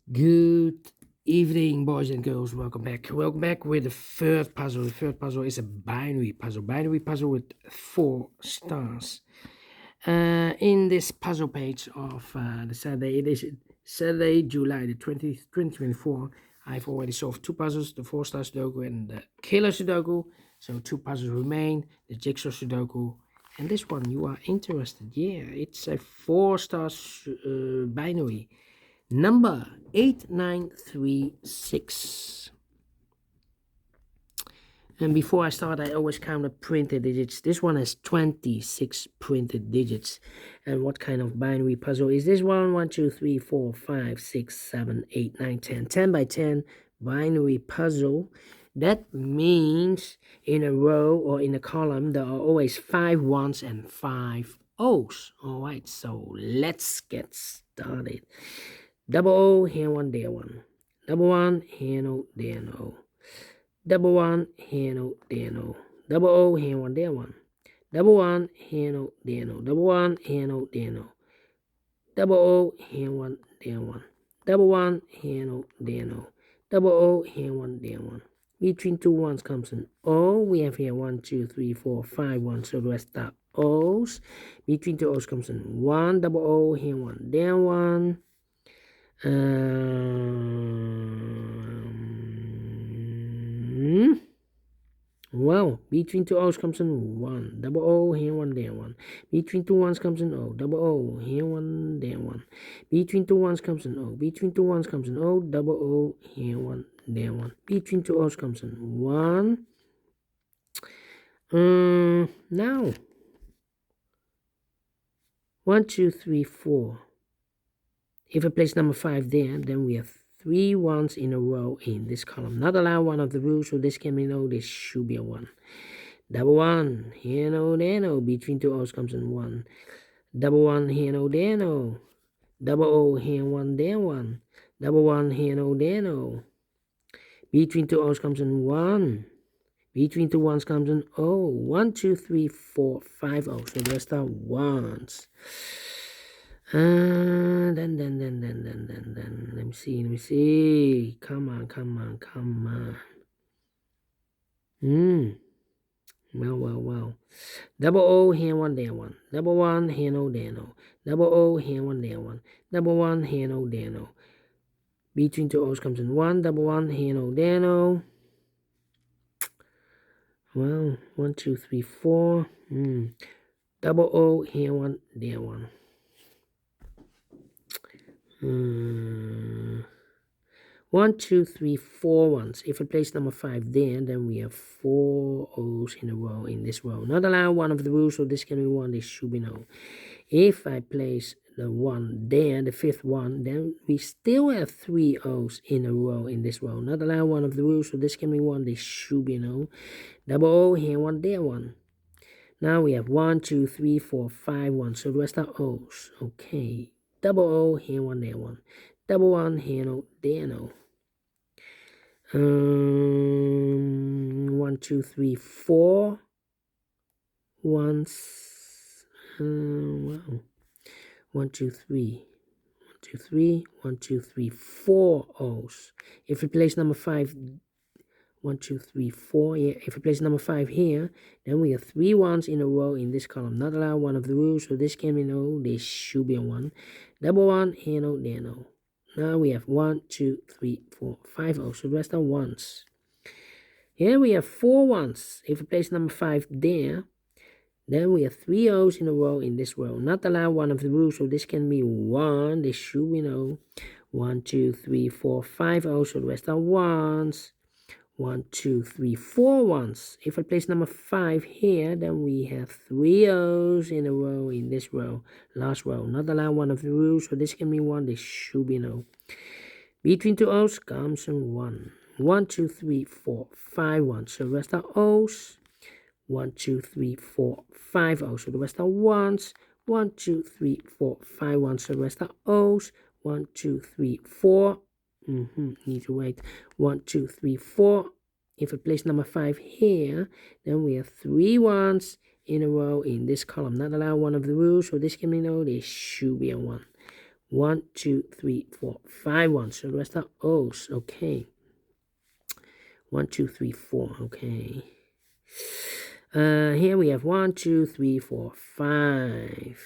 Good evening, boys and girls. Welcome back. Welcome back with the third puzzle. The third puzzle is a binary puzzle. Binary puzzle with 4 stars. In this puzzle page of the Saturday, it is Saturday, July the 20th, 2024. I've already solved 2 puzzles, the 4-star Sudoku and the Killer Sudoku. So 2 puzzles remain, the Jigsaw Sudoku. And this one, you are interested. Yeah, it's a 4-star binary. Number 8936. And before I start, I always count the printed digits. This one has 26 printed digits. And what kind of binary puzzle is this one? 1, 2, 3, 4, 5, 6, 7, 8, 9, 10. 10 by 10 binary puzzle. That means in a row or in a column, there are always 5 ones and 5 O's. All right, so let's get started. Double O, here one, there one. Double one, here no, there no. Double one, here no, there no. Double O, here one, there one. Double one, here no, there no. Double one, here no, there no. Double O, here one, there one. Double one, here no, there no. Double O, here one, there one. Between 2 ones comes an O. We have here 1, 2, 3, 4, 5 ones. So the rest are O's. Between 2 O's comes an 1. Double O, here one, there one. Well, between 2 O's comes an 1. Double O, here one, there one. Between 2 ones comes an O. Double O, here one, there one. Between 2 ones comes an O. Between 2 ones comes an O. Double O, here one, there one. Between 2 O's comes an 1. Now 1, 2, 3, 4. If I place number 5 there, then we have 3 ones in a row in this column. Not allowed one of the rules, so this can be no, this should be a 1. Double 1, here no, there no. Between 2 O's comes in 1. Double 1, here no, there no. Double O, here 1, there 1. Double 1, here no, there no. Between 2 O's comes in 1. Between 2 ones comes in O. 1, 2, 3, 4, 5 O's. So the rest are ones. Then, let me see. Come on. Well. Double O, here one, there one. Double 1, here no, there no. Double O, here one, there one. Double 1, here no, there no. Between 2 O's comes in 1. Double 1, here no, there no. Well, 1, 2, 3, 4. Double O, here one, there one. 1, 2, 3, 4 ones. If I place number 5 there, then we have 4 O's in a row in this row. Not allowed one of the rules, so this can be 1, this should be no. If I place the 1 there, the 5th one, then we still have 3 O's in a row in this row. Not allowed one of the rules, so this can be 1, this should be no. Double O, here 1, there 1. Now we have 1, 2, 3, 4, 5 ones, so the rest are O's. Okay. Double O, here 1, there 1. Double 1, here no, there no. 1, 2, 3, 4 ones. Wow. 1, 2, 3. 1, 2, 3, 4 O's. If we place number 5, 1, 2, 3, 4. Yeah, if we place number 5 here, then we have 3 ones in a row in this column. Not allowed one of the rules, so this can be no, this should be a 1. Double 1, here no, there no. Now we have 1, 2, 3, 4, 5 O's, so the rest are ones. Here we have 4 ones. If we place number 5 there, then we have 3 O's in a row in this row. Not allowed one of the rules, so this can be 1. This should be no. 1, 2, 3, 4, 5 O's, so the rest are ones. 1, 2, 3, 4 ones. If I place number 5 here, then we have 3 O's in a row in this row. Last row. Not allowed one of the rules, so this can be 1. This should be no. Between 2 O's comes a 1. 1, 2, 3, 4, 5 ones. So the rest are O's. 1, 2, 3, 4, 5 O's. So the rest are ones. 1, 2, 3, 4, 5 ones. So the rest are O's. 1, 2, 3, 4. Need to wait. 1, 2, 3, 4. If I place number 5 here, then we have 3 ones in a row in this column. Not allowed one of the rules, so this can be no, this should be a 1. 1, 2, 3, 4, 5 ones. So the rest are O's. Okay. 1, 2, 3, 4. Okay. Here we have 1, 2, 3, 4, 5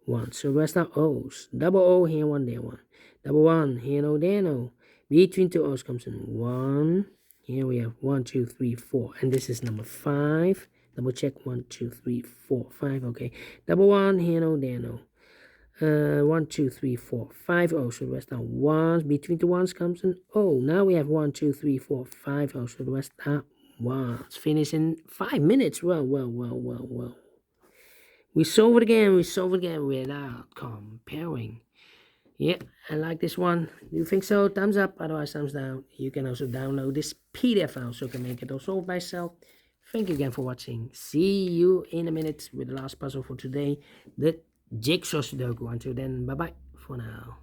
ones. So the rest are O's. Double O here, one there, one. Double one here, no there, no. Between two O's comes in 1. Here we have 1, 2, 3, 4. And this is number 5. Double check 1, 2, 3, 4, 5. Okay. Double one here, no there, no. 1, 2, 3, 4, 5 O's. So the rest are ones. Between the ones comes an O. Now we have 1, 2, 3, 4, 5 O's. So the rest are ones. Finish in 5 minutes. Well. We solve it again without comparing. Yeah, I like this one. Do you think so? Thumbs up, otherwise thumbs down. You can also download this PDF file so you can make it all solved by yourself. Thank you again for watching. See you in a minute with the last puzzle for today, the Jigsaw Sudoku. Until then, bye-bye for now.